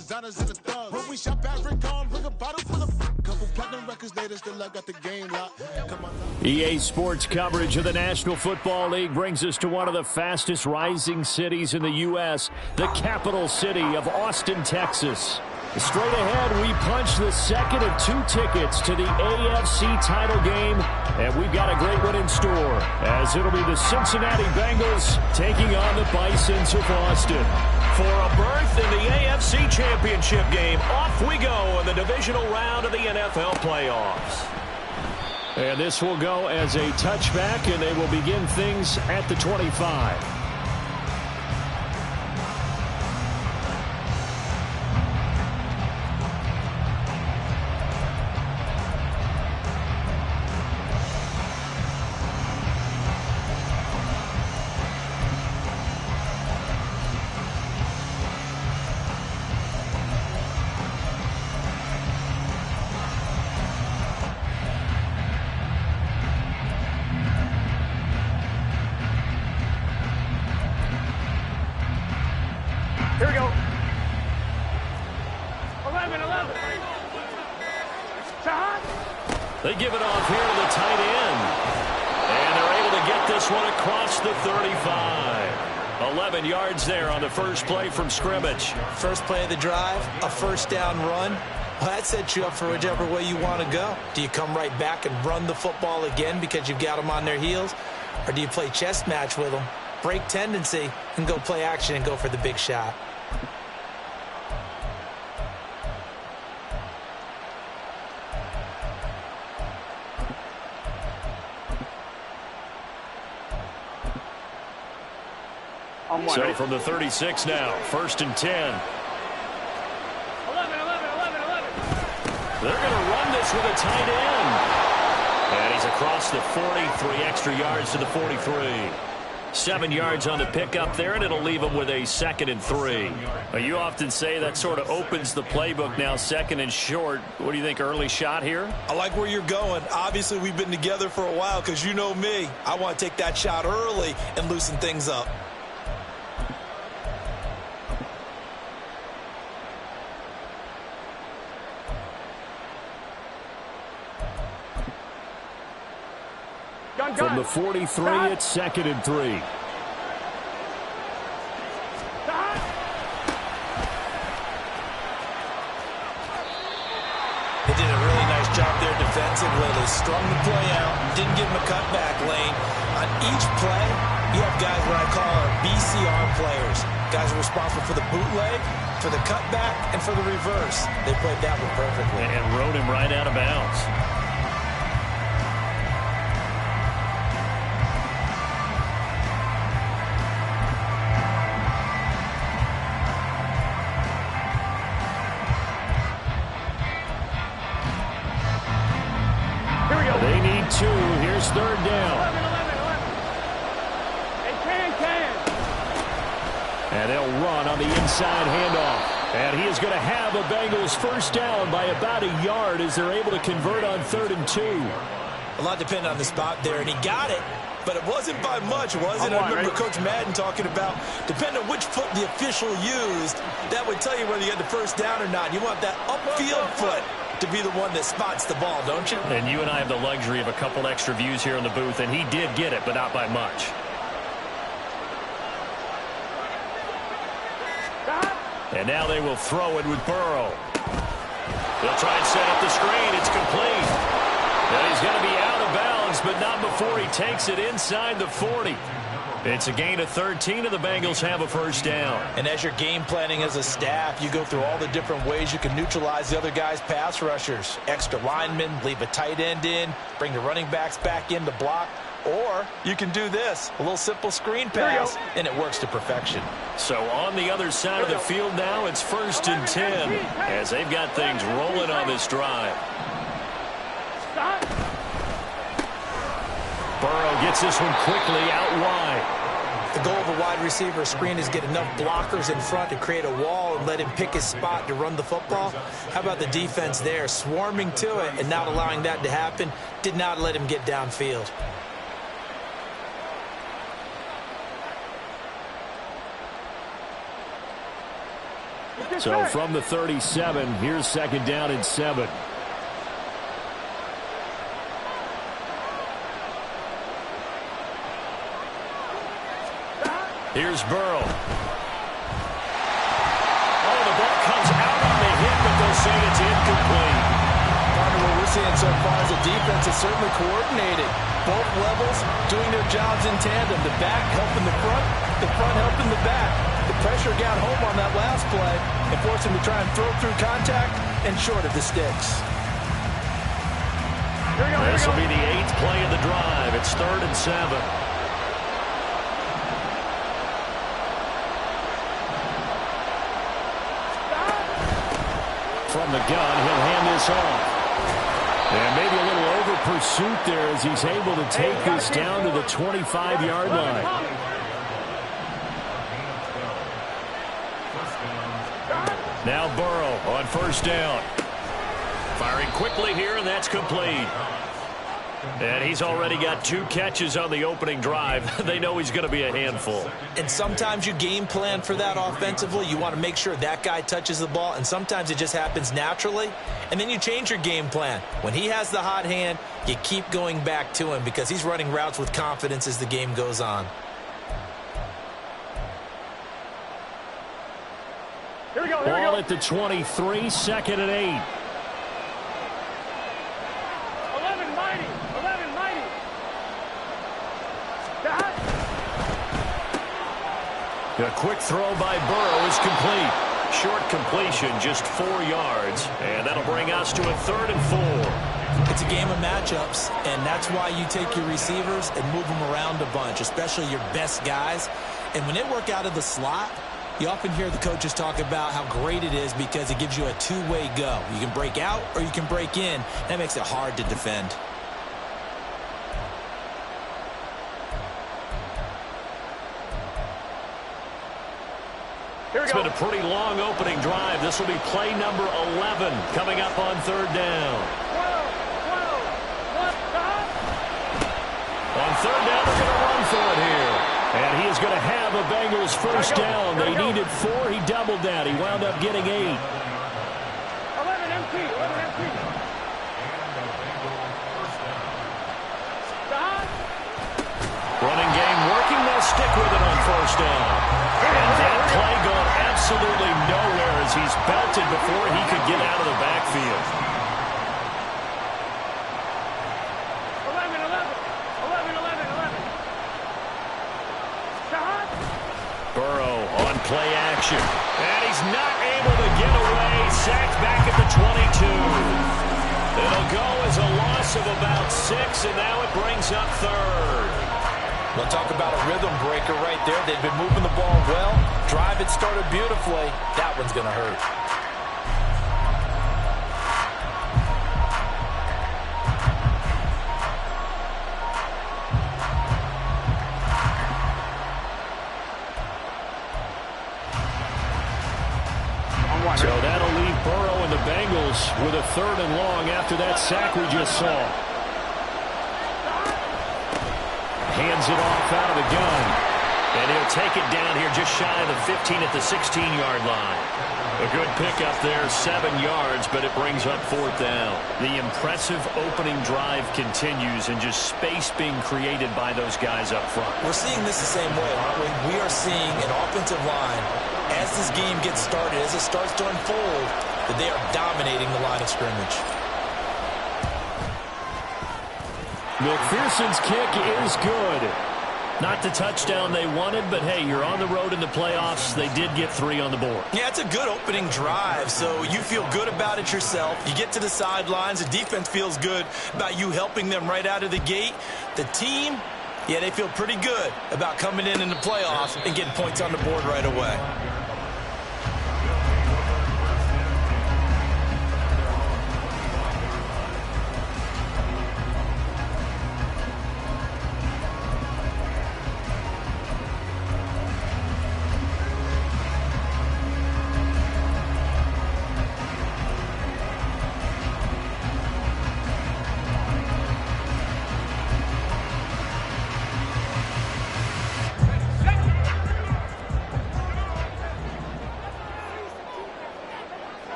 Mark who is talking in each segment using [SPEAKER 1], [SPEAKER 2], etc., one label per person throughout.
[SPEAKER 1] designers and the thugs. When we shop at Rick on, bring a bottle full of couple platinum records later, still I got the game locked.
[SPEAKER 2] EA Sports coverage of the National Football League brings us to one of the fastest rising cities in the U.S., the capital city of Austin, Texas. Straight ahead, we punch the second of 2 tickets to the AFC title game, and we've got a great one in store, as it'll be the Cincinnati Bengals taking on the Bisons of Austin.
[SPEAKER 3] For a berth in the AFC Championship game, off we go in the divisional round of the NFL playoffs.
[SPEAKER 2] And this will go as a touchback, and they will begin things at the 25.
[SPEAKER 4] Here we go. 11. Shot.
[SPEAKER 3] They give it off here to the tight end. And they're able to get this one across the 35. 11 yards there on the first play from scrimmage.
[SPEAKER 5] First play of the drive, a first down run. Well, that sets you up for whichever way you want to go. Do you come right back and run the football again because you've got them on their heels? Or do you play chess match with them, break tendency, and go play action and go for the big shot?
[SPEAKER 3] So from the 36 now, 1st and 10.
[SPEAKER 4] 11.
[SPEAKER 3] They're going to run this with a tight end. And he's across the 43 extra yards to the 43. 7 yards on the pickup there, and it'll leave him with a 2nd and 3.
[SPEAKER 2] Well, you often say that sort of opens the playbook now, 2nd and short. What do you think, early shot here?
[SPEAKER 5] I like where you're going. Obviously, we've been together for a while because you know me. I want to take that shot early and loosen things up.
[SPEAKER 2] From the 43, it's 2nd and 3.
[SPEAKER 5] They did a really nice job there defensively. They strung the play out, didn't give him a cutback lane. On each play, you have guys what I call BCR players. Guys are responsible for the bootleg, for the cutback, and for the reverse. They played that one perfectly.
[SPEAKER 2] And rode him right out of bounds. They need 2. Here's 3rd down.
[SPEAKER 4] 11. They can.
[SPEAKER 2] And they'll run on the inside handoff. And he is going to have a Bengals first down by about a yard as they're able to convert on 3rd and 2.
[SPEAKER 5] A lot depended on the spot there, and he got it. But it wasn't by much, was it? I remember Coach Madden talking about, depending on which foot the official used, that would tell you whether you had the first down or not. You want that upfield foot to be the one that spots the ball, don't you?
[SPEAKER 2] And you and I have the luxury of a couple extra views here in the booth, and he did get it, but not by much. And now they will throw it with Burrow. They'll try and set up the screen. It's complete. And he's going to be out of bounds, but not before he takes it inside the 40. It's a gain of 13, and the Bengals have a first down.
[SPEAKER 5] And as you're game planning as a staff, you go through all the different ways you can neutralize the other guy's pass rushers. Extra linemen, leave a tight end in, bring the running backs back in to block. Or you can do this, a little simple screen pass, and it works to perfection.
[SPEAKER 2] So on the other side of the field now, it's 1st and 10 as they've got things rolling on this drive. Burrow gets this one quickly out wide.
[SPEAKER 5] The goal of a wide receiver screen is get enough blockers in front to create a wall and let him pick his spot to run the football. How about the defense there, swarming to it and not allowing that to happen? Did not let him get downfield.
[SPEAKER 2] So from the 37, here's 2nd down and 7.
[SPEAKER 3] Here's Burrow. Oh, the ball comes out on the hit, but they'll say it's incomplete.
[SPEAKER 5] Partner, what we're seeing so far is the defense is certainly coordinated. Both levels doing their jobs in tandem. The back helping the front helping the back. The pressure got home on that last play and forced him to try and throw through contact and short of the sticks.
[SPEAKER 3] This will be the 8th play of the drive. It's 3rd and 7.
[SPEAKER 2] From the gun, he'll hand this off. And maybe a little over pursuit there as he's able to take this down to the 25-yard line.
[SPEAKER 3] Now Burrow on 1st down. Firing quickly here, and that's complete. And he's already got 2 catches on the opening drive. They know he's going to be a handful.
[SPEAKER 5] And sometimes you game plan for that offensively. You want to make sure that guy touches the ball, and sometimes it just happens naturally. And then you change your game plan. When he has the hot hand, you keep going back to him because he's running routes with confidence as the game goes on.
[SPEAKER 4] Here we go.
[SPEAKER 2] Ball at the 23, 2nd and 8.
[SPEAKER 4] 11 mighty.
[SPEAKER 3] A quick throw by Burrow is complete. Short completion, just 4 yards. And that'll bring us to a 3rd and 4.
[SPEAKER 5] It's a game of matchups, and that's why you take your receivers and move them around a bunch, especially your best guys. And when they work out of the slot, you often hear the coaches talk about how great it is because it gives you a two-way go. You can break out or you can break in. That makes it hard to defend.
[SPEAKER 3] It's been a pretty long opening drive. This will be play number 11 coming up on 3rd down. On 3rd down, they're going to run for it here. And he is going to have a Bengals 1st down. They needed 4. He doubled that. He wound up getting 8.
[SPEAKER 4] 11 empty.
[SPEAKER 3] Running game working. They'll stick with it on 1st down. And that play going absolutely nowhere as he's belted before he could get out of the backfield.
[SPEAKER 4] 11.
[SPEAKER 3] Burrow on play action. And he's not able to get away. Sacked back at the 22. It'll go as a loss of about 6, and now it brings up 3rd.
[SPEAKER 5] We'll talk about a rhythm breaker right there. They've been moving the ball well. Drive had started beautifully. That one's going to hurt.
[SPEAKER 2] So that'll leave Burrow and the Bengals with a 3rd and long after that sack we just saw. Hands it off out of the gun. And he'll take it down here just shy of the 15 at the 16-yard line. A good pickup there, 7 yards, but it brings up 4th down. The impressive opening drive continues and just space being created by those guys up front.
[SPEAKER 5] We're seeing this the same way, aren't we? We are seeing an offensive line, as this game gets started, as it starts to unfold, that they are dominating the line of scrimmage.
[SPEAKER 2] McPherson's kick is good. Not the touchdown they wanted, but hey, you're on the road in the playoffs. They did get 3 on the board.
[SPEAKER 5] Yeah, it's a good opening drive, so you feel good about it yourself. You get to the sidelines. The defense feels good about you helping them right out of the gate. The team, yeah, they feel pretty good about coming in the playoffs and getting points on the board right away.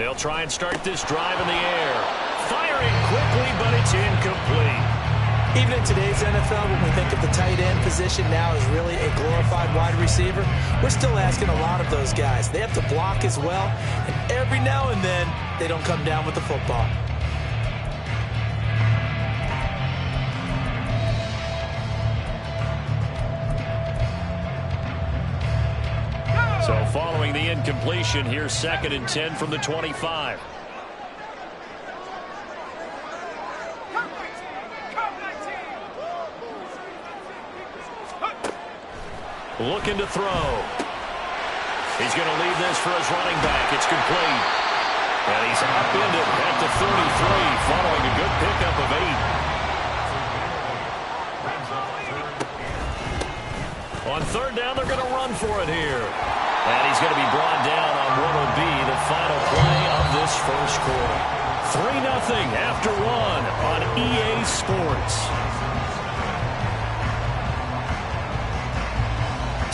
[SPEAKER 3] They'll try and start this drive in the air. Firing quickly, but it's incomplete.
[SPEAKER 5] Even in today's NFL, when we think of the tight end position now as really a glorified wide receiver, we're still asking a lot of those guys. They have to block as well, and every now and then, they don't come down with the football.
[SPEAKER 3] So following the incompletion, here's 2nd and 10 from the 25. Looking to throw. He's going to leave this for his running back. It's complete. And he's upended at the 33 following a good pickup of 8. On 3rd down, they're going to run for it here. And he's going to be brought down on what will be the final play of this first quarter. 3-0 after 1 on EA Sports.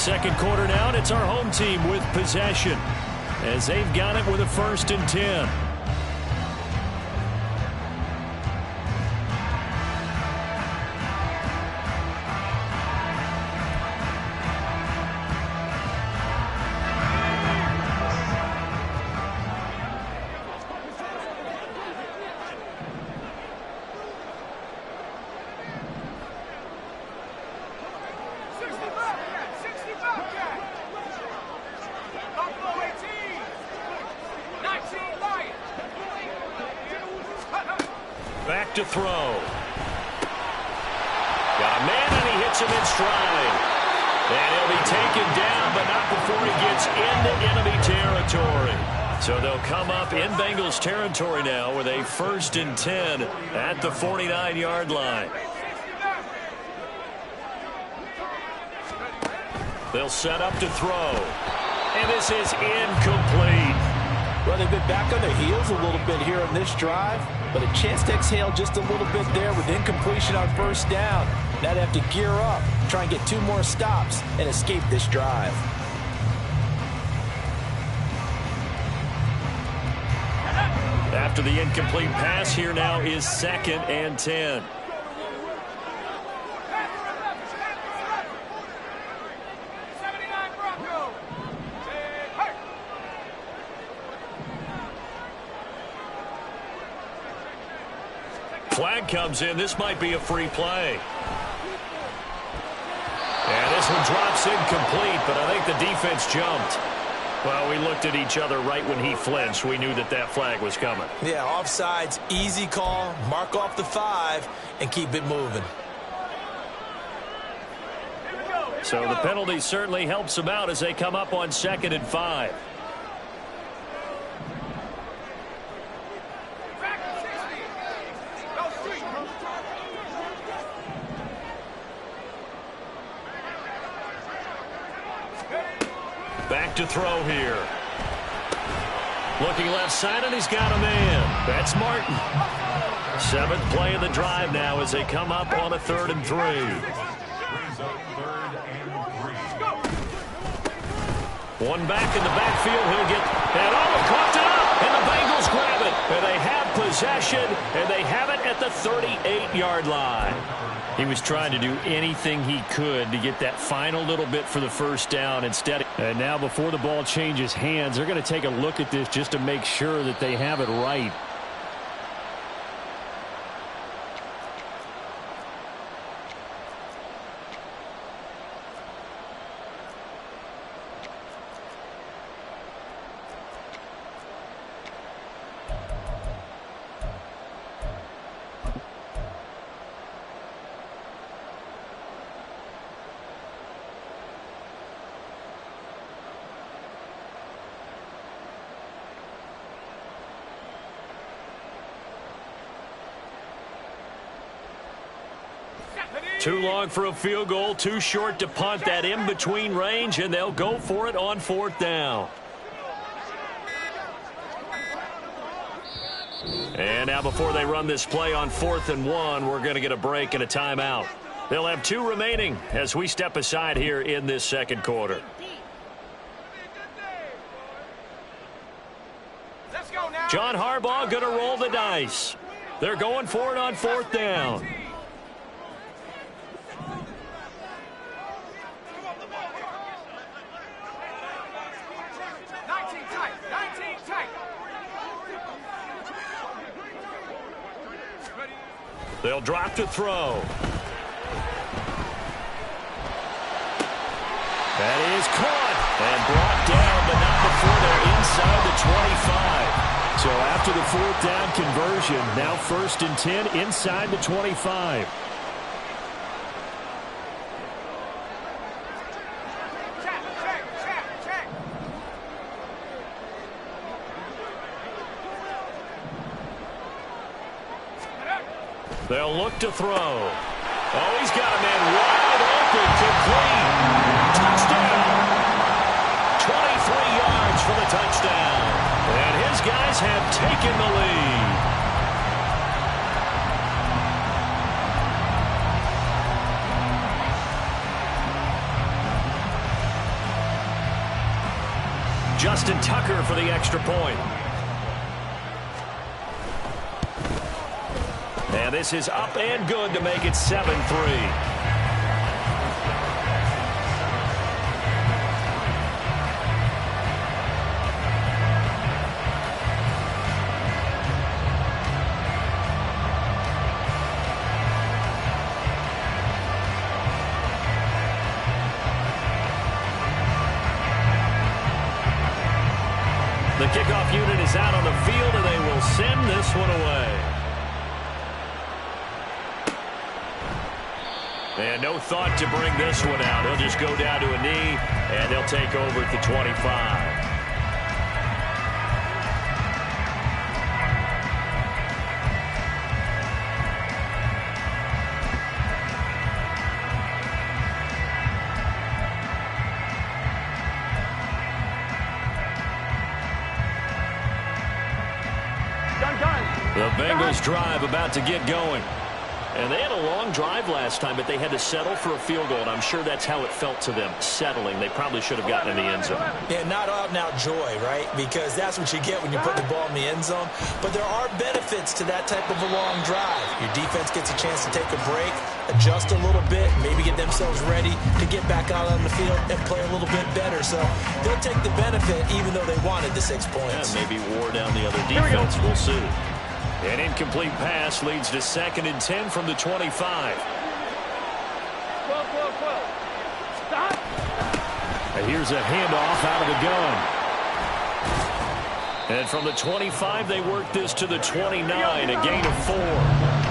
[SPEAKER 3] Second quarter now, and it's our home team with possession as they've got it with a 1st and 10. Back to throw. Got a man, and he hits him in stride. And he'll be taken down, but not before he gets into enemy territory. So they'll come up in Bengals territory now with a 1st and 10 at the 49-yard line. They'll set up to throw. And this is incomplete.
[SPEAKER 5] Well, they've been back on their heels a little bit here on this drive, but a chance to exhale just a little bit there with incompletion on 1st down. Now they have to gear up, try and get 2 more stops, and escape this drive.
[SPEAKER 3] After the incomplete pass, here now is 2nd and 10. Flag comes in. This might be a free play. And this one drops incomplete, but I think the defense jumped. Well, we looked at each other right when he flinched. We knew that that flag was coming.
[SPEAKER 5] Yeah, offsides, easy call. Mark off the 5 and keep it moving.
[SPEAKER 3] So the penalty certainly helps them out as they come up on 2nd and 5. Back to throw here. Looking left side, and he's got a man. That's Martin. 7th play of the drive now as they come up on a 3rd and 3. One back in the backfield. He'll get that. Oh, caught it up, and the Bengals grab it. And they have possession, and they have it at the 38-yard line. He was trying to do anything he could to get that final little bit for the 1st down instead. And now before the ball changes hands, they're going to take a look at this just to make sure that they have it right. Too long for a field goal, too short to punt that in-between range, and they'll go for it on 4th down. And now before they run this play on 4th and 1, we're going to get a break and a timeout. They'll have 2 remaining as we step aside here in this 2nd quarter.
[SPEAKER 4] Let's go now.
[SPEAKER 3] John Harbaugh going to roll the dice. They're going for it on 4th down. They'll drop to throw. That is caught and brought down, but not before they're inside the 25.
[SPEAKER 2] So after the 4th down conversion, now 1st and 10 inside the 25.
[SPEAKER 3] They'll look to throw. Oh, he's got a man wide open, complete. Touchdown. 23 yards for the touchdown. And his guys have taken the lead. Justin Tucker for the extra point. And this is up and good to make it 7-3. The kickoff unit is out on the field, and they will send this one away. And no thought to bring this one out. He'll just go down to a knee, and they'll take over at the 25. The Bengals drive about to get going. And they had a long drive last time, but they had to settle for a field goal, and I'm sure that's how it felt to them, settling. They probably should have gotten in the end zone.
[SPEAKER 5] Yeah, not out-and-out joy, right? Because that's what you get when you put the ball in the end zone. But there are benefits to that type of a long drive. Your defense gets a chance to take a break, adjust a little bit, maybe get themselves ready to get back out on the field and play a little bit better. So they'll take the benefit even though they wanted the 6 points.
[SPEAKER 3] Yeah, maybe wore down the other defense. We'll see. An incomplete pass leads to 2nd and 10 from the 25.
[SPEAKER 4] 12. Stop.
[SPEAKER 2] And here's a handoff out of the gun.
[SPEAKER 3] And from the 25, they work this to the 29, a gain of 4.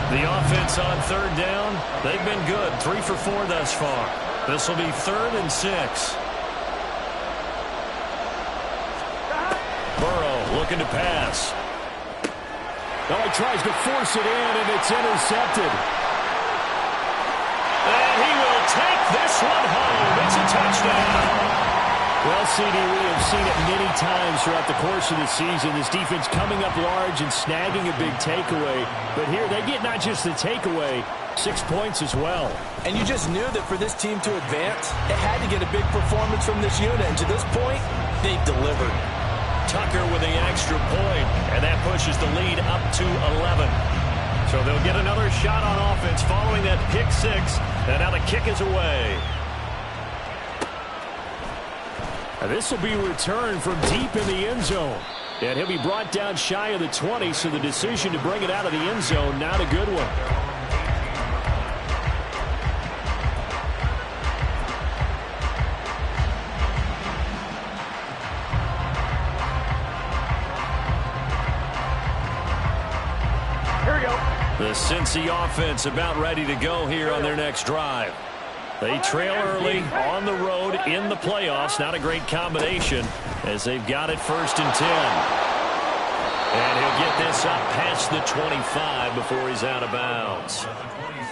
[SPEAKER 3] The offense on 3rd down, they've been good, 3 for 4 thus far. This will be 3rd and 6. Burrow looking to pass.
[SPEAKER 2] Well, he tries to force it in, and it's intercepted.
[SPEAKER 3] And he will take this one home. It's a touchdown.
[SPEAKER 2] Well, CD, we have seen it many times throughout the course of the season. This defense coming up large and snagging a big takeaway. But here they get not just the takeaway, 6 points as well.
[SPEAKER 5] And you just knew that for this team to advance, it had to get a big performance from this unit. And to this point, they've delivered.
[SPEAKER 3] Tucker with the extra point, and that pushes the lead up to 11. So they'll get another shot on offense following that pick 6, and now the kick is away.
[SPEAKER 2] And this will be returned from deep in the end zone. And he'll be brought down shy of the 20, so the decision to bring it out of the end zone, not a good one.
[SPEAKER 3] The Cincy offense about ready to go here on their next drive. They trail early on the road in the playoffs. Not a great combination as they've got it 1st and 10. And he'll get this up past the 25 before he's out of bounds.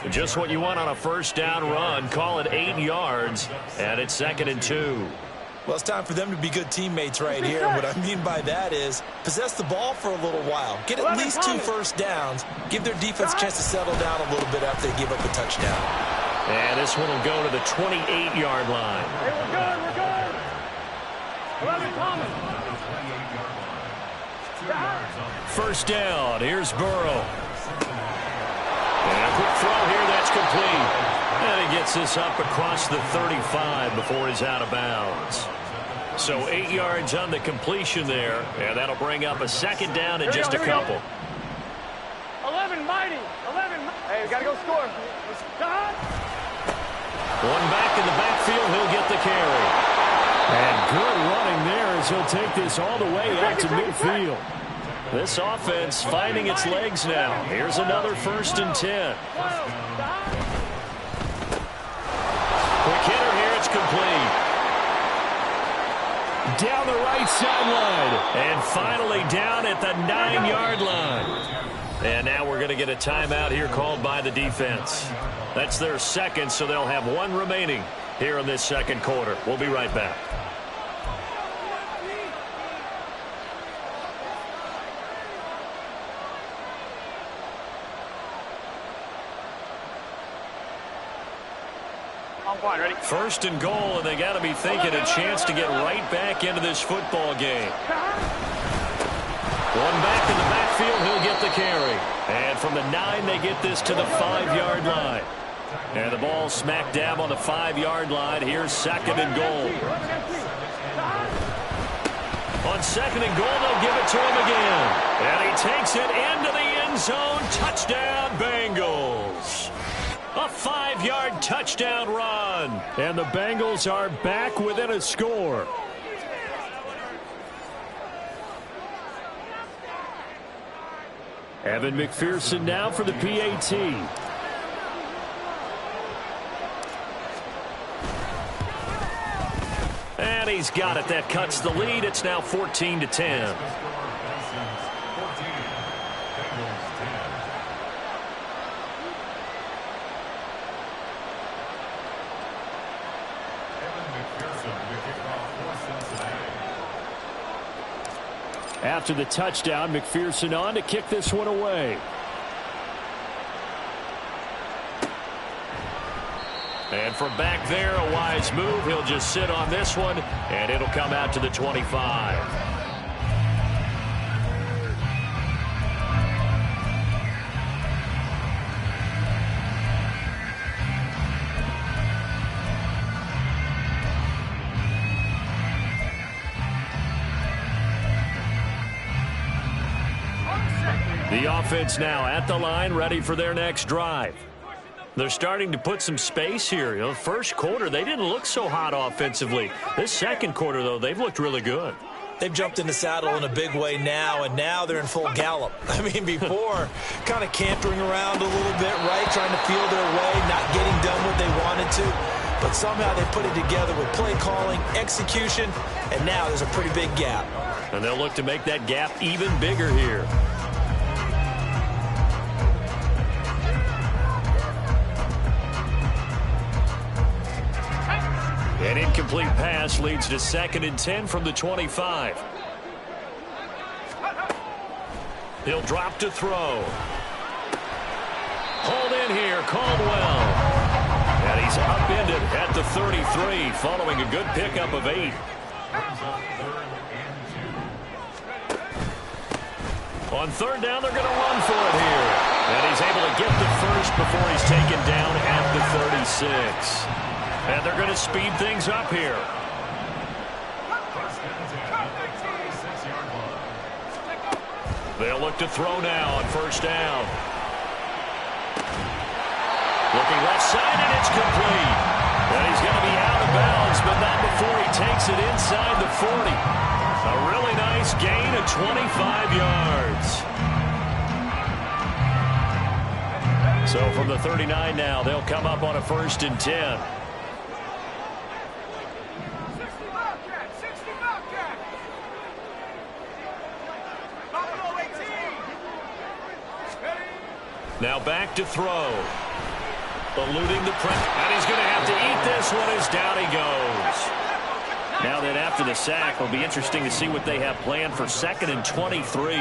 [SPEAKER 3] Just what you want on a 1st down run. Call it 8 yards, and it's 2nd and 2.
[SPEAKER 5] Well, it's time for them to be good teammates right here. And what I mean by that is possess the ball for a little while. Get at least 2 first downs. Give their defense a chance to settle down a little bit after they give up a touchdown.
[SPEAKER 3] And this one will go to the 28-yard line.
[SPEAKER 4] Hey, we're good. 11 Thomas.
[SPEAKER 3] First down. Here's Burrow. And a quick throw here. That's complete. And he gets this up across the 35 before he's out of bounds. So 8 yards on the completion there. And that'll bring up a second down in just a couple.
[SPEAKER 4] 11 mighty. 11. Hey, we got to go score.
[SPEAKER 3] One back in the backfield. He'll get the carry.
[SPEAKER 2] And good running there as he'll take this all the way out to midfield.
[SPEAKER 3] This offense finding its legs now. Here's another 1st and 10. Quick hitter here. It's complete.
[SPEAKER 2] Down the right sideline.
[SPEAKER 3] And finally down at the 9-yard line. And now we're going to get a timeout here called by the defense. That's their second, so they'll have one remaining here in this second quarter. We'll be right back.
[SPEAKER 4] Ready?
[SPEAKER 3] 1st and goal, and they got to be thinking a chance to get right back into this football game. One back in the backfield, he'll get the carry. And from the 9, they get this to the 5-yard line. And the ball smack dab on the 5-yard line. Here's 2nd and goal. On 2nd and goal, they'll give it to him again. And he takes it into the end zone. Touchdown, Bengals. A 5-yard touchdown run.
[SPEAKER 2] And the Bengals are back within a score. Evan McPherson now for the PAT.
[SPEAKER 3] And he's got it. That cuts the lead. It's now 14-10.
[SPEAKER 2] After the touchdown, McPherson on to kick this one away.
[SPEAKER 3] And from back there, a wise move. He'll just sit on this one, and it'll come out to the 25. The offense now at the line, ready for their next drive. They're starting to put some space here. You know, first quarter, they didn't look so hot offensively. This second quarter, though, they've looked really good.
[SPEAKER 5] They've jumped in the saddle in a big way now, and now they're in full gallop. I mean, before, kind of cantering around a little bit, right, trying to feel their way, not getting done what they wanted to. But somehow they put it together with play calling, execution, and now there's a pretty big gap.
[SPEAKER 3] And they'll look to make that gap even bigger here. An incomplete pass leads to 2nd and 10 from the 25. He'll drop to throw. Hold in here, Caldwell. And he's upended at the 33 following a good pickup of 8. On 3rd down, they're going to run for it here. And he's able to get the first before he's taken down at the 36. And they're going to speed things up here. They'll look to throw now on 1st down. Looking left side, and it's complete. And he's going to be out of bounds, but not before he takes it inside the 40. A really nice gain of 25 yards. So from the 39 now, they'll come up on a 1st and 10. Now back to throw. Eluding the pressure. And he's going to have to eat this one as down he goes. Now that after the sack, it'll be interesting to see what they have planned for 2nd and 23.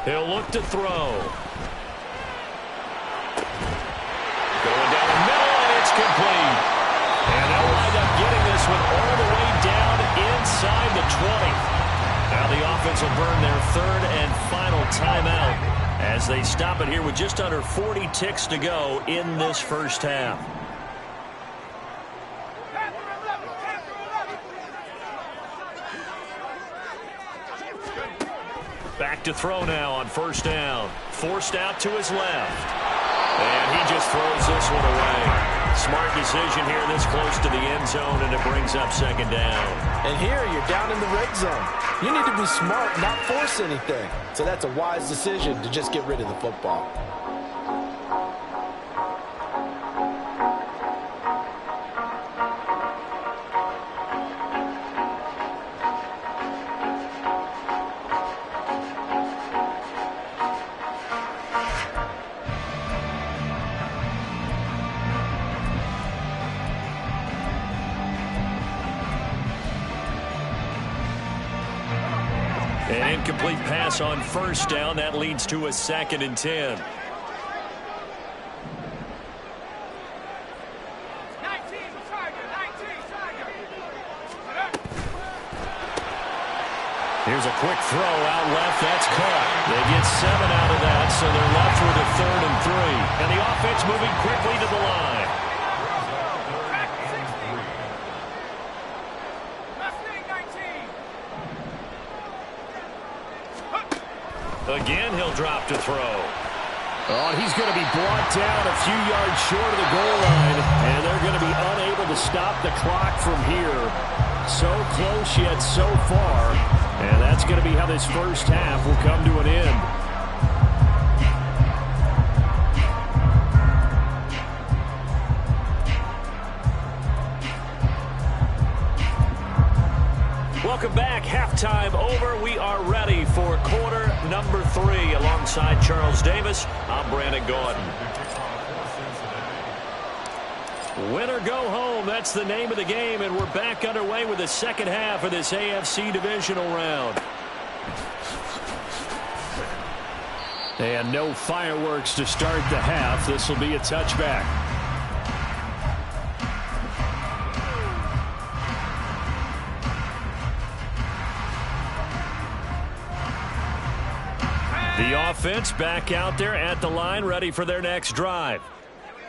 [SPEAKER 3] He'll look to throw. Going down the middle, and it's complete. And they'll wind up getting this one all the way down inside the 20. will burn their third and final timeout as they stop it here with just under 40 ticks to go in this first half. Back to throw now on first down. Forced out to his left. And he just throws this one away. Smart decision here this close to the end zone, and it brings up second down.
[SPEAKER 5] And here you're down in the red zone. You need to be smart, not force anything. So that's a wise decision to just get rid of the football.
[SPEAKER 3] An incomplete pass on first down. That leads to a 2nd and 10. Here's a quick throw out left. That's caught. They get 7 out of that, so they're left with a 3rd and 3. And the offense moving quickly to the line. Again, he'll drop to throw.
[SPEAKER 2] Oh, and he's going to be brought down a few yards short of the goal line, and they're going to be unable to stop the clock from here. So close yet so far, and that's going to be how this first half will come to an end.
[SPEAKER 3] Welcome back. Halftime over. We are ready for quarter number 3. Alongside Charles Davis, I'm Brandon Gaudin. Win or go home, that's the name of the game, and we're back underway with the second half of this AFC divisional round. And no fireworks to start the half. This will be a touchback. The offense back out there at the line, ready for their next drive.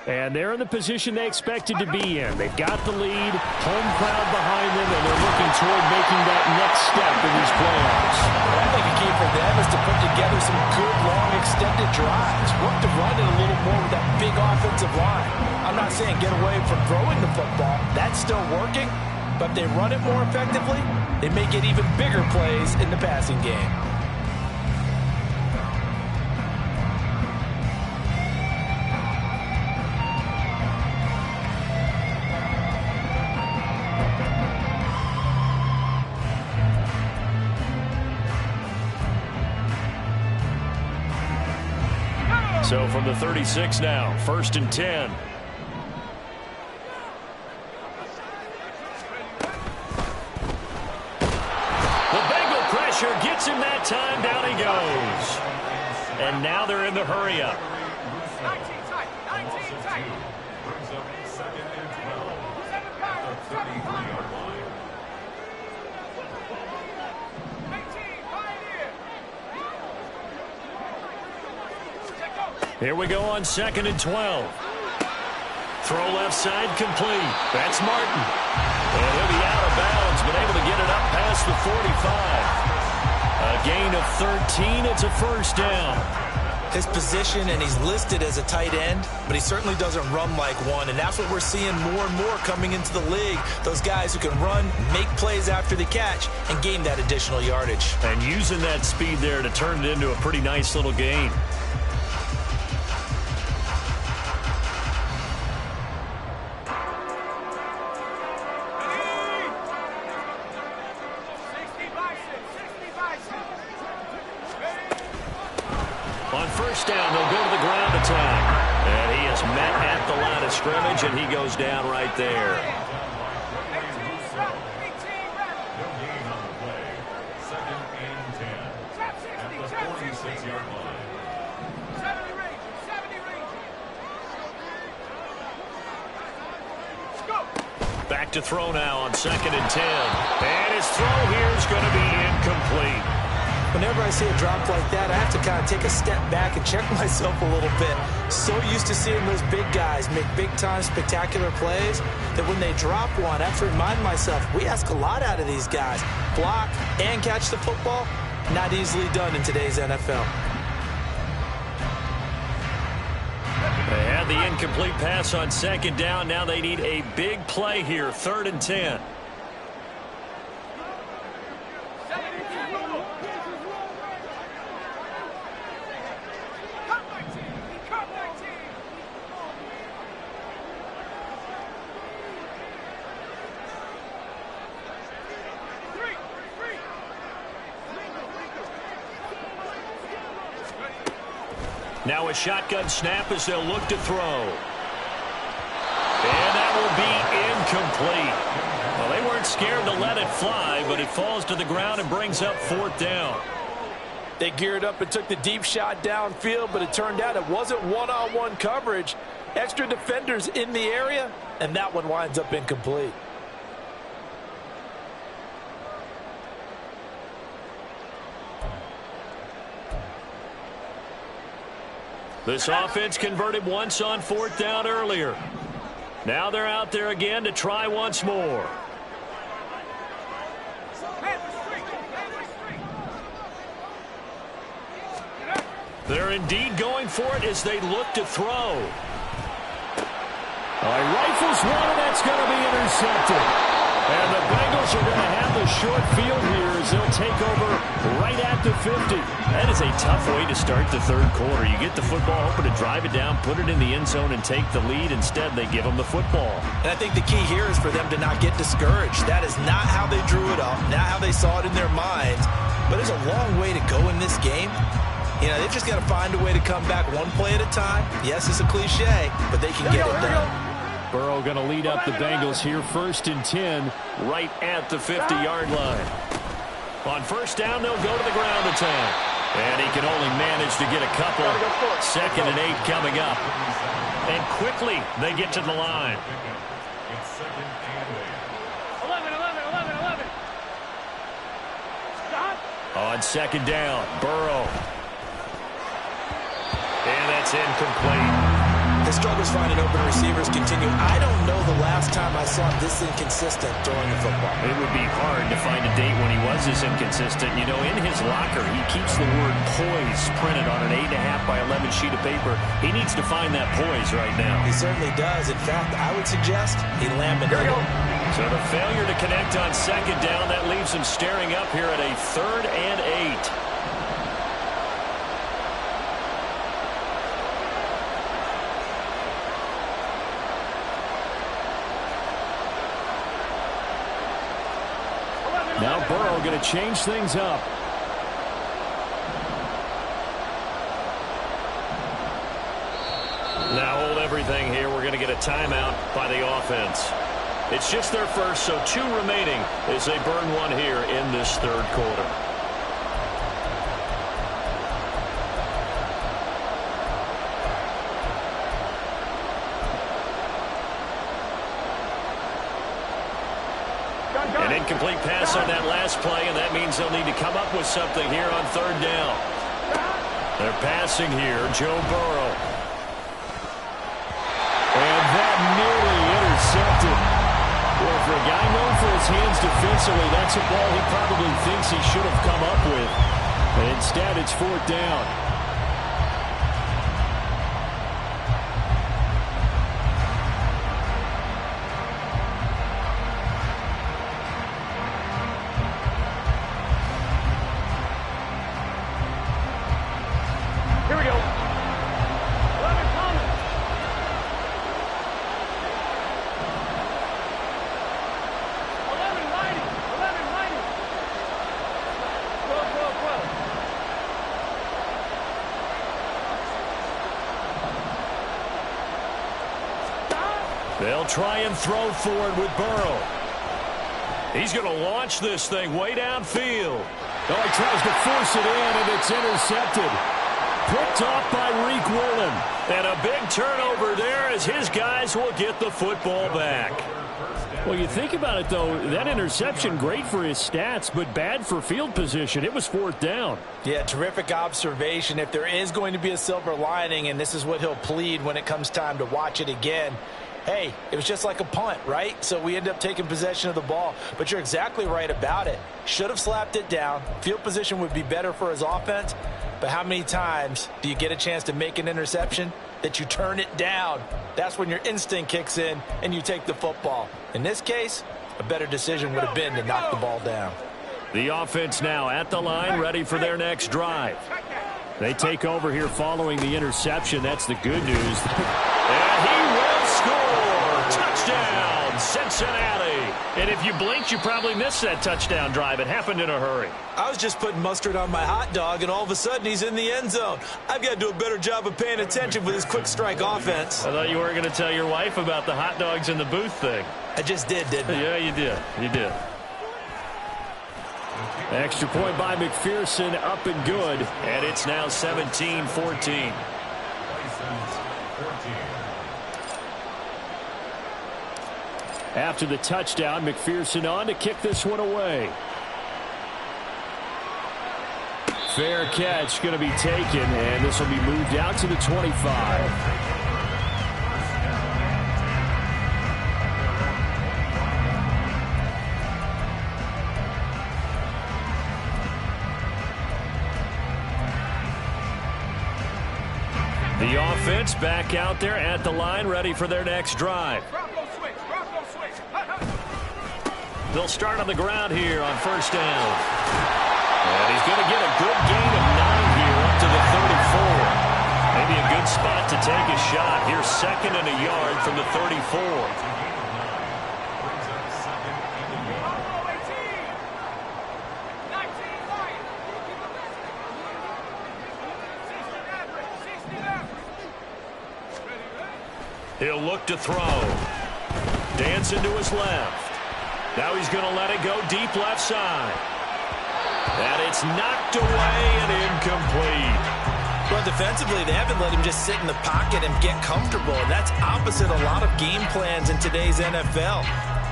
[SPEAKER 3] And they're in the position they expected to be in. They've got the lead, home crowd behind them, and they're looking toward making that next step in these playoffs.
[SPEAKER 5] I think a key for them is to put together some good, long, extended drives. Work to run it a little more with that big offensive line. I'm not saying get away from throwing the football. That's still working. But if they run it more effectively, they may get even bigger plays in the passing game.
[SPEAKER 3] So from the 36 now, 1st and 10. The Bengal pressure gets him that time. Down he goes. And now they're in the hurry up.
[SPEAKER 4] 19 tight, 19 tight.
[SPEAKER 6] Brings up 2nd and 12. At the 33-yard line.
[SPEAKER 4] 18, pioneer.
[SPEAKER 3] Here we go on 2nd and 12. Throw left side complete. That's Martin. And he'll be out of bounds, but able to get it up past the 45. A gain of 13. It's a first down.
[SPEAKER 5] His position, and he's listed as a tight end, but he certainly doesn't run like one, and that's what we're seeing more and more coming into the league. Those guys who can run, make plays after the catch, and gain that additional yardage.
[SPEAKER 3] And using that speed there to turn it into a pretty nice little gain. On first down, they'll go to the ground attack. And he is met at the line of scrimmage, and he goes down right there.
[SPEAKER 6] No gain on the play. 2nd and 10. At the 46-yard line.
[SPEAKER 4] 70 Rangers, 70 Rangers. Let's go.
[SPEAKER 3] Back to throw now on 2nd and 10. And his throw here is going to be incomplete.
[SPEAKER 5] Whenever I see a drop like that, I have to kind of take a step back and check myself a little bit. So used to seeing those big guys make big-time spectacular plays that when they drop one, I have to remind myself, we ask a lot out of these guys. Block and catch the football, not easily done in today's NFL.
[SPEAKER 3] They had the incomplete pass on second down. Now they need a big play here, 3rd and 10. Now a shotgun snap as they'll look to throw. And that will be incomplete. Well, they weren't scared to let it fly, but it falls to the ground and brings up 4th down.
[SPEAKER 5] They geared up and took the deep shot downfield, but it turned out it wasn't one-on-one coverage. Extra defenders in the area, and that one winds up incomplete.
[SPEAKER 3] This offense converted once on 4th down earlier. Now they're out there again to try once more. They're indeed going for it as they look to throw.
[SPEAKER 2] He rifles one, and that's going to be intercepted. And the Bengals are going to have the short field here as they'll take over right at the 50.
[SPEAKER 3] That is a tough way to start the 3rd quarter. You get the football, hoping to drive it down, put it in the end zone, and take the lead. Instead, they give them the football.
[SPEAKER 5] And I think the key here is for them to not get discouraged. That is not how they drew it up, not how they saw it in their minds. But there's a long way to go in this game. You know, they've just got to find a way to come back one play at a time. Yes, it's a cliche, but they can get it done.
[SPEAKER 2] Burrow going to lead up the Bengals here, 1st and 10,
[SPEAKER 3] right at the 50-yard line. On 1st down, they'll go to the ground attack. And he can only manage to get a couple. 2nd and 8 coming up. And quickly, they get to the line.
[SPEAKER 6] It's 2nd and
[SPEAKER 4] 11. Stop.
[SPEAKER 3] On 2nd down, Burrow. And that's incomplete.
[SPEAKER 5] The struggles finding open receivers continue. I don't know the last time I saw him this inconsistent throwing the football.
[SPEAKER 3] It would be hard to find a date when he was this inconsistent. You know, in his locker, he keeps the word poise printed on an 8.5 by 11 sheet of paper. He needs to find that poise right now.
[SPEAKER 5] He certainly does. In fact, I would suggest he laminated it.
[SPEAKER 3] So the failure to connect on 2nd down, that leaves him staring up here at a 3rd and 8.
[SPEAKER 2] Now Burrow going to change things up.
[SPEAKER 3] Now hold everything here. We're going to get a timeout by the offense. It's just their first, so 2 remaining as they burn one here in this 3rd quarter. An incomplete pass on that last play, and that means they'll need to come up with something here on 3rd down. They're passing here, Joe Burrow.
[SPEAKER 2] And that nearly intercepted. Well, for a guy known for his hands defensively, that's a ball he probably thinks he should have come up with. But instead, it's 4th down.
[SPEAKER 4] Here we go. 11 coming. 11 mighty. 11 mighty. Go.
[SPEAKER 3] They'll try and throw forward with Burrow. He's going to launch this thing way downfield.
[SPEAKER 2] Oh, he tries to force it in, and it's intercepted. picked off by Reek Woolen.
[SPEAKER 3] And a big turnover there as his guys will get the football back.
[SPEAKER 2] Well, you think about it, though, that interception, great for his stats, but bad for field position. It was 4th down.
[SPEAKER 5] Yeah, terrific observation. If there is going to be a silver lining, and this is what he'll plead when it comes time to watch it again, hey, it was just like a punt, right? So we end up taking possession of the ball. But you're exactly right about it. Should have slapped it down. Field position would be better for his offense. But how many times do you get a chance to make an interception that you turn it down? That's when your instinct kicks in and you take the football. In this case, a better decision would have been to knock the ball down.
[SPEAKER 2] The offense now at the line, ready for their next drive. They take over here following the interception. That's the good news.
[SPEAKER 3] And he will score. Touchdown, Cincinnati.
[SPEAKER 2] And if you blinked, you probably missed that touchdown drive. It happened in a hurry.
[SPEAKER 5] I was just putting mustard on my hot dog, and all of a sudden he's in the end zone. I've got to do a better job of paying attention with his quick strike offense.
[SPEAKER 2] I thought you weren't going to tell your wife about the hot dogs in the booth thing.
[SPEAKER 5] I just did, didn't I?
[SPEAKER 2] Yeah, you did. You did. Extra point by McPherson, up and good.
[SPEAKER 3] And it's now 17-14.
[SPEAKER 2] After the touchdown, McPherson on to kick this one away. Fair catch going to be taken, and this will be moved out to the 25. The offense back out there at the line, ready for their next drive. They'll start on the ground here on 1st down. And he's going to get a good gain of 9 here up to the 34. Maybe a good spot to take a shot. Here's 2nd and a yard from the 34. He'll look to throw. Dancing to his left. Now he's going to let it go deep left side. And it's knocked away and incomplete.
[SPEAKER 5] Well, defensively, they haven't let him just sit in the pocket and get comfortable. And that's opposite a lot of game plans in today's NFL.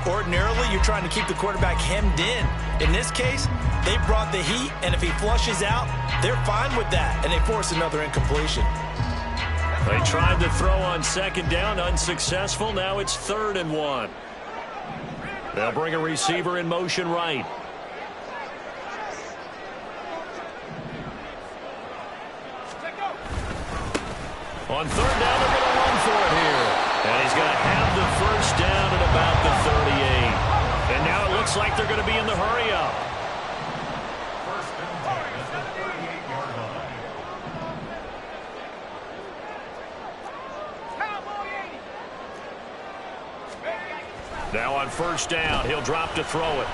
[SPEAKER 5] Ordinarily, you're trying to keep the quarterback hemmed in. In this case, they brought the heat, and if he flushes out, they're fine with that, and they force another incompletion.
[SPEAKER 2] They tried to throw on 2nd down, unsuccessful. Now it's 3rd and 1. They'll bring a receiver in motion right. On 3rd down, they're going to run for it here. And he's going to have the 1st down at about the 38. And now it looks like they're going to be in the hurry-up. Now on 1st down, he'll drop to throw it.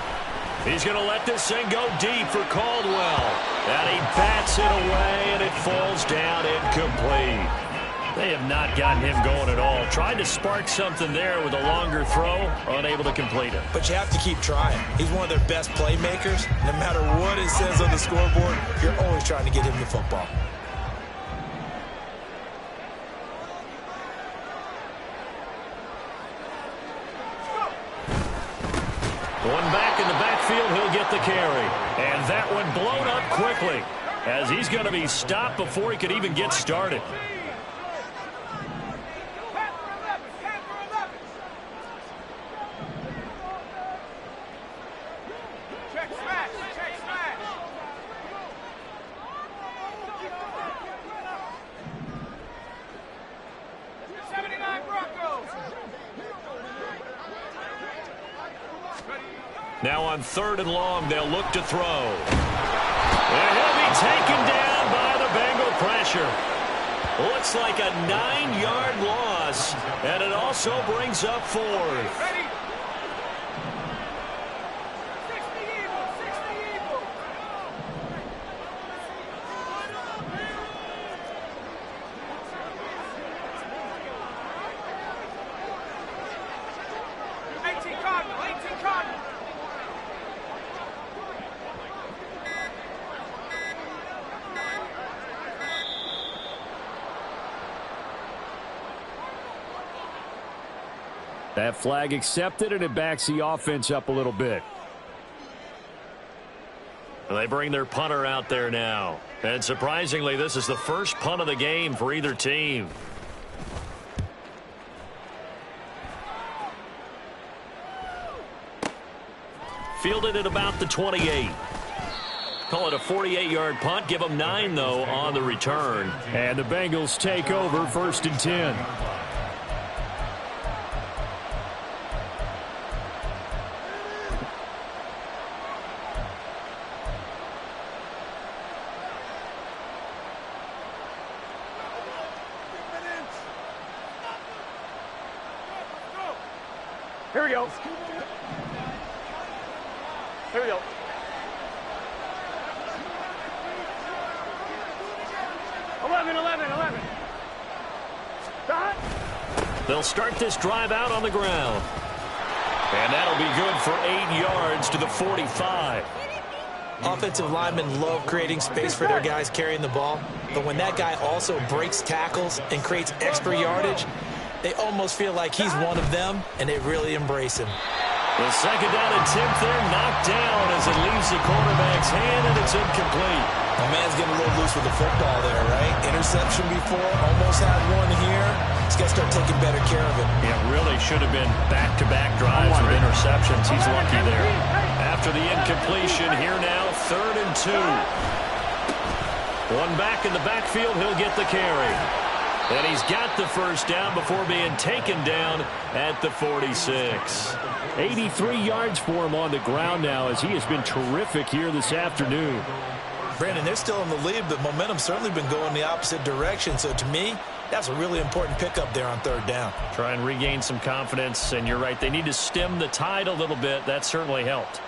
[SPEAKER 2] He's going to let this thing go deep for Caldwell. And he bats it away, and it falls down incomplete. They have not gotten him going at all. Tried to spark something there with a longer throw, unable to complete it.
[SPEAKER 5] But you have to keep trying. He's one of their best playmakers. No matter what it says on the scoreboard, you're always trying to get him the football.
[SPEAKER 2] One back in the backfield, he'll get the carry. And that one blown up quickly as he's going to be stopped before he could even get started. Now on 3rd and long, they'll look to throw. And he'll be taken down by the Bengal pressure. Looks like a 9-yard loss, and it also brings up 4th. That flag accepted, and it backs the offense up a little bit.
[SPEAKER 3] They bring their punter out there now. And surprisingly, this is the first punt of the game for either team. Fielded at about the 28. Call it a 48-yard punt. Give them 9, though, on the return.
[SPEAKER 2] And the Bengals take over 1st and 10.
[SPEAKER 4] Here we go. Here we go. Eleven. Stop.
[SPEAKER 3] They'll start this drive out on the ground. And that'll be good for 8 yards to the 45.
[SPEAKER 5] Offensive linemen love creating space for their guys carrying the ball, but when that guy also breaks tackles and creates extra yardage, they almost feel like he's one of them, and they really embrace him.
[SPEAKER 3] The second down attempt there knocked down as it leaves the quarterback's hand, and it's incomplete.
[SPEAKER 5] My man's getting a little loose with the football there, right? Interception before, almost had one here. He's got to start taking better care of it.
[SPEAKER 3] It really should have been back-to-back drives with interceptions. He's lucky there. After the incompletion, here now, 3rd and 2. One back in the backfield, he'll get the carry. And he's got the first down before being taken down at the 46.
[SPEAKER 2] 83 yards for him on the ground now as he has been terrific here this afternoon.
[SPEAKER 5] Brandon, they're still in the lead, but momentum's certainly been going the opposite direction. So to me, that's a really important pickup there on 3rd down.
[SPEAKER 3] Try and regain some confidence, and you're right. They need to stem the tide a little bit. That certainly helped.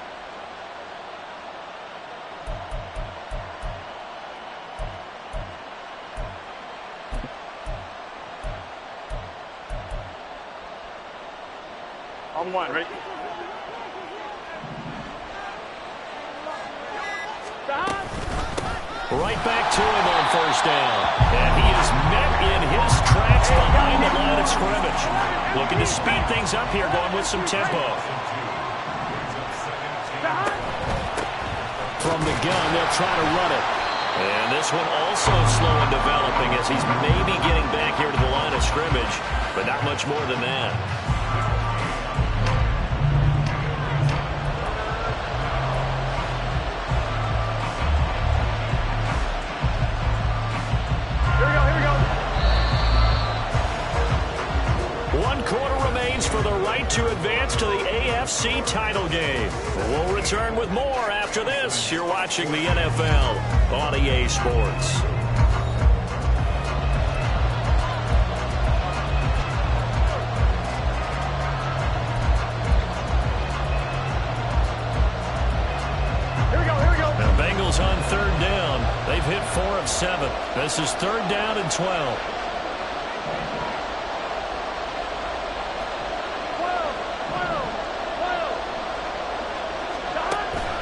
[SPEAKER 4] On 1, right? Stop.
[SPEAKER 3] Right back to him on 1st down. And he is met in his tracks behind the line of scrimmage. Looking to speed things up here, going with some tempo.
[SPEAKER 2] From the gun, they'll try to run it.
[SPEAKER 3] And this one also slow in developing as he's maybe getting back here to the line of scrimmage, but not much more than that. For the right to advance to the AFC title game. We'll return with more after this. You're watching the NFL on EA Sports.
[SPEAKER 4] Here we go.
[SPEAKER 3] Now Bengals on 3rd down. They've hit 4 of 7. This is 3rd down and 12.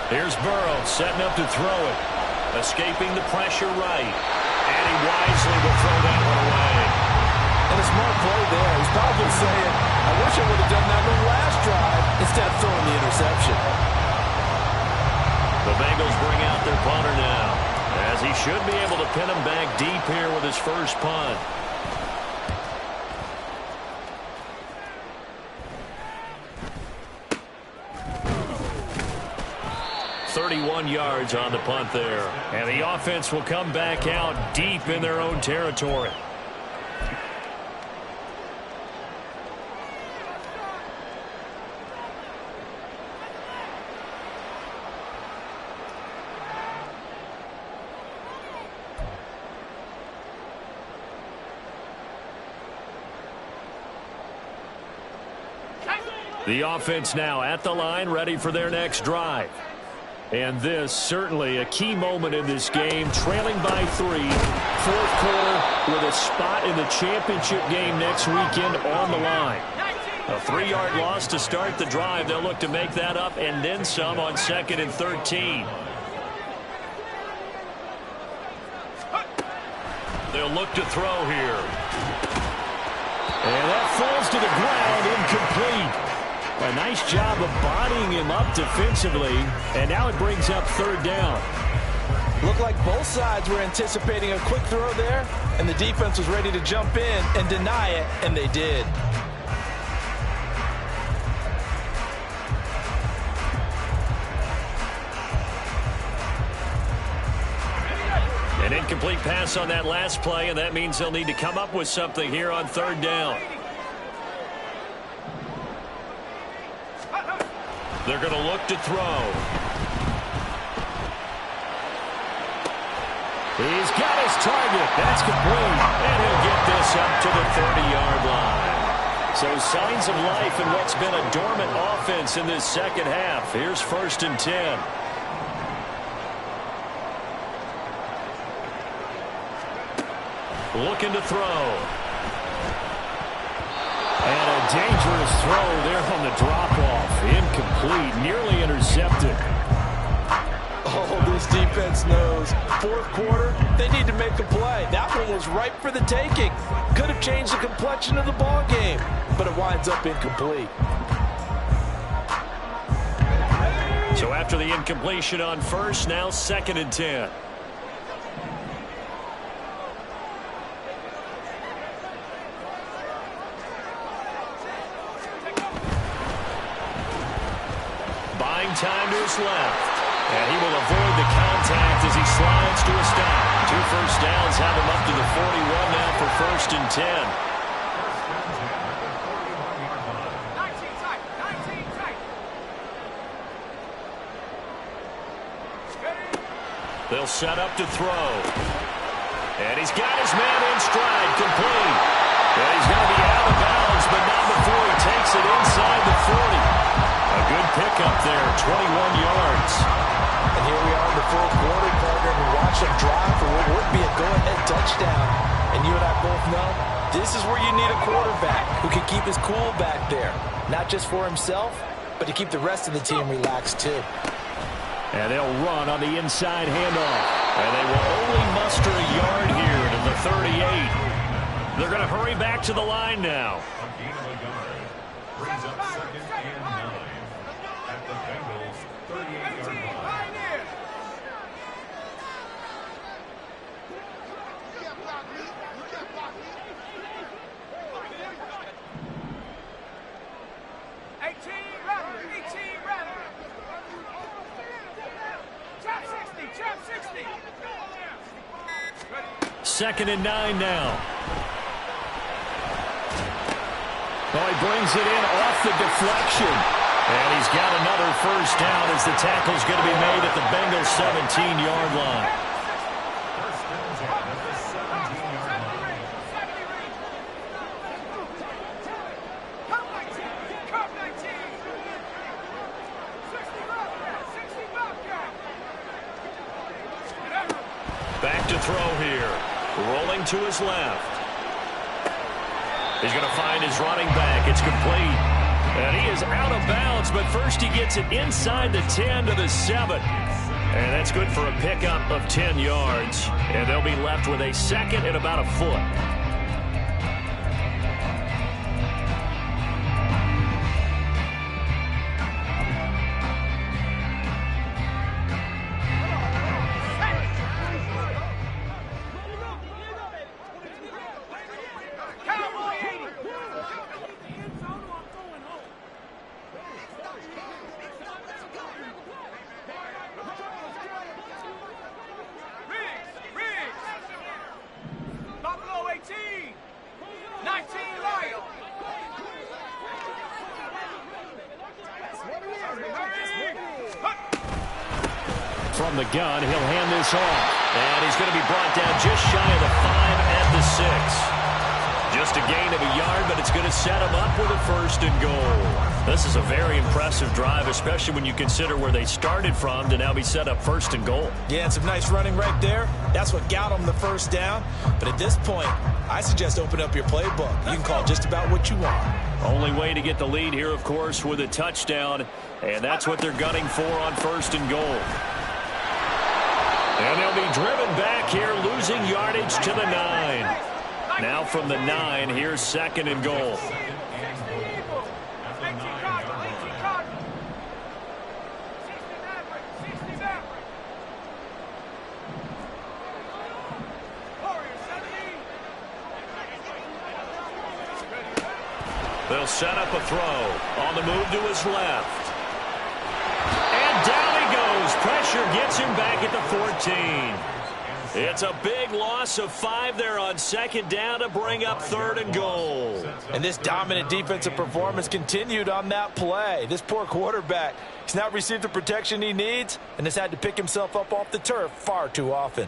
[SPEAKER 3] Here's Burrow setting up to throw it. Escaping the pressure right. And he wisely will throw that one away.
[SPEAKER 5] And a smart play there. He's probably saying, I wish I would have done that on the last drive instead of throwing the interception.
[SPEAKER 3] The Bengals bring out their punter now, as he should be able to pin him back deep here with his first punt. 31 yards on the punt there. And the offense will come back out deep in their own territory. The offense now at the line, ready for their next drive. And this certainly a key moment in this game, trailing by 3, 4th quarter with a spot in the championship game next weekend on the line. A 3-yard loss to start the drive. They'll look to make that up and then some on 2nd and 13. They'll look to throw here.
[SPEAKER 2] And that falls to the ground, incomplete. A nice job of bodying him up defensively, and now it brings up third down.
[SPEAKER 5] Looked like both sides were anticipating a quick throw there, and the defense was ready to jump in and deny it, and they did.
[SPEAKER 3] An incomplete pass on that last play, and that means they'll need to come up with something here on third down. They're going to look to throw.
[SPEAKER 2] He's got his target. That's complete.
[SPEAKER 3] And he'll get this up to the 30-yard line.
[SPEAKER 2] So signs of life in what's been a dormant offense in this second half. Here's 1st and 10.
[SPEAKER 3] Looking to throw.
[SPEAKER 2] And a dangerous throw there on the drop-off. Incomplete, nearly intercepted.
[SPEAKER 5] Oh, this defense knows. Fourth quarter, they need to make a play. That one was ripe for the taking. Could have changed the complexion of the ball game, but it winds up incomplete.
[SPEAKER 3] So after the incompletion on first, now 2nd and 10. Buying time to his left. And he will avoid the contact as he slides to a stop. 2 first downs have him up to the 41 now for 1st and 10. They'll set up to throw. And he's got his man in stride, complete. And he's going to be out of bounds, but not before he takes it inside the 40. A good pickup there, 21 yards.
[SPEAKER 5] And here we are in the fourth quarter, partner, and we watch them drive for what would be a go-ahead touchdown. And you and I both know this is where you need a quarterback who can keep his cool back there. Not just for himself, but to keep the rest of the team relaxed too.
[SPEAKER 2] And they'll run on the inside handoff.
[SPEAKER 3] And they will only muster a yard here to the 38. They're going to hurry back to the line now.
[SPEAKER 6] A gain of a yard brings up 2nd and 9 at the Bengals' 38-yard line.
[SPEAKER 2] Second and 9 now. Oh, he brings it in off the deflection.
[SPEAKER 3] And he's got another first down as the tackle's going to be made at the Bengals' 17-yard line.
[SPEAKER 6] First and 10 at the 17-yard line.
[SPEAKER 3] Back to throw here. Rolling to his left. He's going to find his running back. It's complete. And he is out of bounds, but first he gets it inside the 10 to the 7. And that's good for a pickup of 10 yards. And they'll be left with a second and about a foot.
[SPEAKER 2] From the gun, he'll hand this off.
[SPEAKER 3] And he's going to be brought down just shy of the 5 at the 6. Just a gain of a yard, but it's going to set him up with a 1st and goal. This is a very impressive drive, especially when you consider where they started from to now be set up 1st and goal.
[SPEAKER 5] Yeah, and some nice running right there. That's what got them the first down. But at this point, I suggest open up your playbook. You can call just about what you want.
[SPEAKER 3] Only way to get the lead here, of course, with a touchdown. And that's what they're gunning for on 1st and goal. And they'll be driven back here, losing yardage to the 9. Now from the 9, here's 2nd and goal. They'll set up a throw. On the move to his left. And down he goes. Pressure gets him back at the 14. It's a big loss of 5 there on 2nd down to bring up 3rd and goal.
[SPEAKER 5] And this dominant defensive performance continued on that play. This poor quarterback has not received the protection he needs and has had to pick himself up off the turf far too often.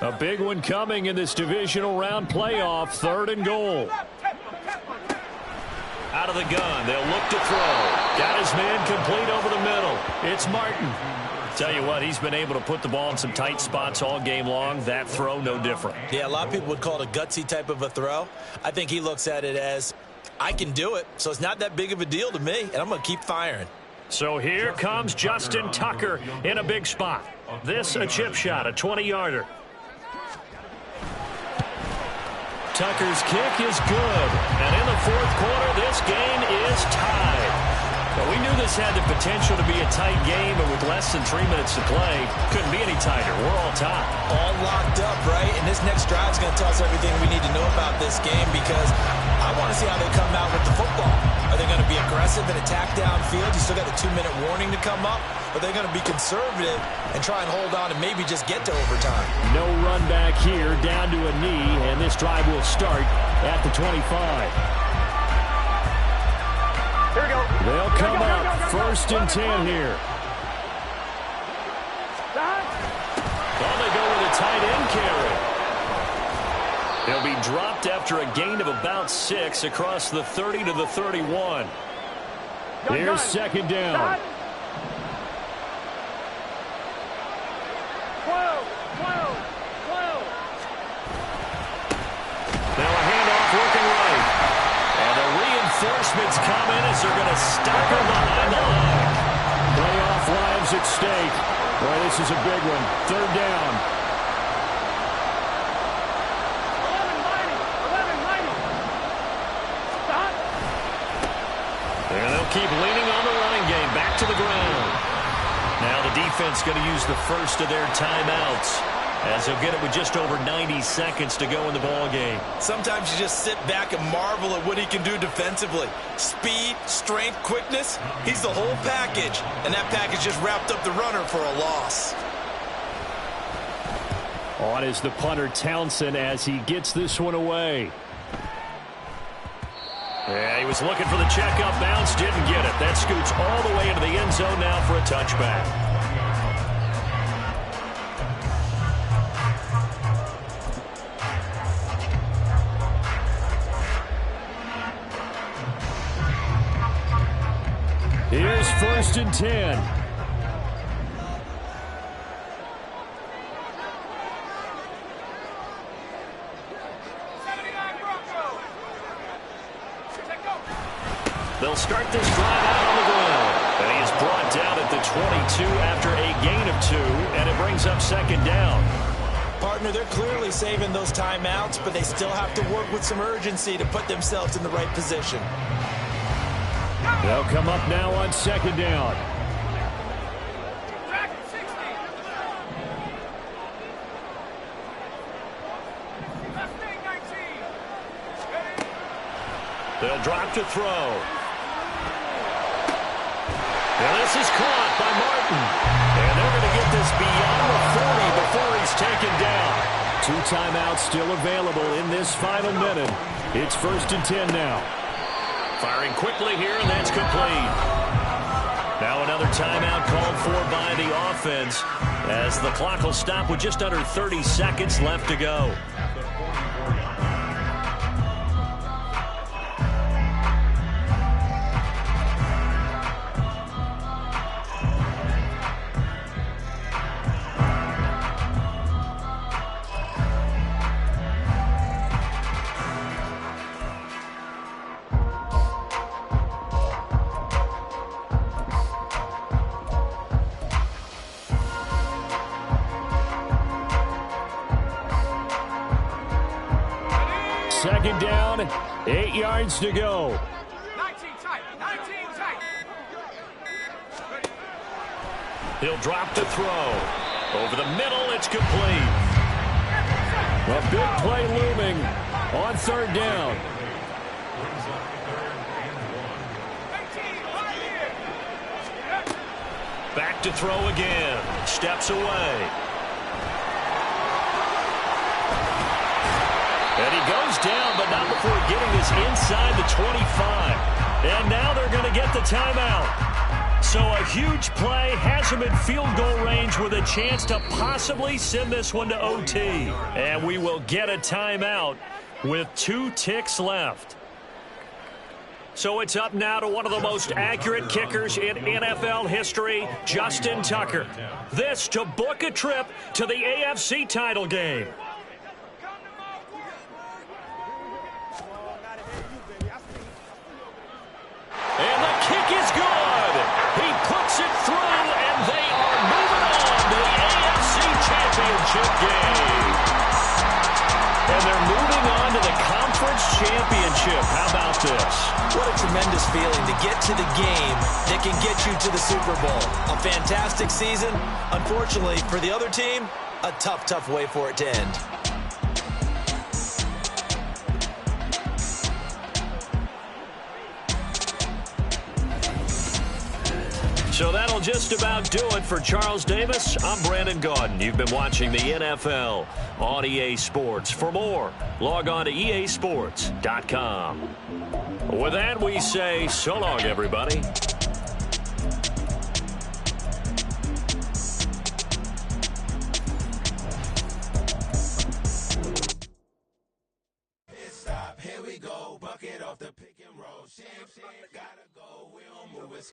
[SPEAKER 2] A big one coming in this divisional round playoff. 3rd and goal.
[SPEAKER 3] Out of the gun. They'll look to throw. Got his man complete over the middle. It's Martin. Tell you what, he's been able to put the ball in some tight spots all game long. That throw, no different.
[SPEAKER 5] Yeah, a lot of people would call it a gutsy type of a throw. I think he looks at it as, I can do it, so it's not that big of a deal to me, and I'm going to keep firing.
[SPEAKER 2] So here comes Justin Tucker in a big spot. This a chip shot, a 20-yarder.
[SPEAKER 3] Tucker's kick is good. And in the 4th quarter, this game is tied. Well, we knew this had the potential to be a tight game, but with less than 3 minutes to play, couldn't be any tighter. We're all tied.
[SPEAKER 5] All locked up, right? And this next drive is going to tell us everything we need to know about this game because I want to see how they come out with the football. Are they going to be aggressive and attack downfield? You still got a 2-minute warning to come up. Are they going to be conservative and try and hold on and maybe just get to overtime?
[SPEAKER 2] No run back here, down to a knee, and this drive will start at the 25.
[SPEAKER 4] Here we go.
[SPEAKER 2] They'll come up 1st and 10 here.
[SPEAKER 3] Well, they go with a tight end carry. He'll be dropped after a gain of about 6 across the 30 to the 31.
[SPEAKER 2] Here's 2nd down.
[SPEAKER 4] 12.
[SPEAKER 3] Now a handoff working right. And the reinforcements come in as they're going to stop him behind the line.
[SPEAKER 2] Playoff lives at stake. Boy, this is a big one. 3rd down.
[SPEAKER 4] 11-90. Stop.
[SPEAKER 3] And they'll keep leaning on the running game. Back to the ground. Now the defense going to use the first of their timeouts as they'll get it with just over 90 seconds to go in the ball game.
[SPEAKER 5] Sometimes you just sit back and marvel at what he can do defensively. Speed, strength, quickness, he's the whole package. And that package just wrapped up the runner for a loss.
[SPEAKER 2] On is the punter Townsend as he gets this one away.
[SPEAKER 3] Yeah, he was looking for the checkup bounce, didn't get it. That scoots all the way into the end zone now for a touchback.
[SPEAKER 2] Here's 1st and 10.
[SPEAKER 3] They'll start this drive out on the ground. And he is brought down at the 22 after a gain of 2, and it brings up 2nd down.
[SPEAKER 5] Partner, they're clearly saving those timeouts, but they still have to work with some urgency to put themselves in the right position.
[SPEAKER 2] They'll come up now on 2nd down.
[SPEAKER 3] They'll drop to throw. And this is caught by Martin. And they're going to get this beyond the 40 before he's taken down.
[SPEAKER 2] 2 timeouts still available in this final minute. It's 1st and 10 now.
[SPEAKER 3] Firing quickly here, and that's complete. Now another timeout called for by the offense as the clock will stop with just under 30 seconds left to go.
[SPEAKER 2] Second down, 8 yards to go.
[SPEAKER 4] 19 tight. 19 tight.
[SPEAKER 3] He'll drop the throw. Over the middle, it's complete.
[SPEAKER 2] A big play looming on third down.
[SPEAKER 3] Back to throw again. Steps away. And he goes down, but not before getting this inside the 25. And now they're going to get the timeout. So a huge play has him in field goal range with a chance to possibly send this one to OT. And we will get a timeout with 2 ticks left. So it's up now to one of the most accurate kickers in NFL history, Justin Tucker. This to book a trip to the AFC title game. And the kick is good. He puts it through, and they are moving on to the AFC Championship game. And they're moving on to the Conference Championship. How about this?
[SPEAKER 5] What a tremendous feeling to get to the game that can get you to the Super Bowl. A fantastic season. Unfortunately, for the other team, a tough, tough way for it to end.
[SPEAKER 3] So that'll just about do it for Charles Davis. I'm Brandon Gaudin. You've been watching the NFL on EA Sports. For more, log on to easports.com. With that, we say so long, everybody.
[SPEAKER 1] Here we go, bucket off the pick and roll. Gotta go, we don't move it.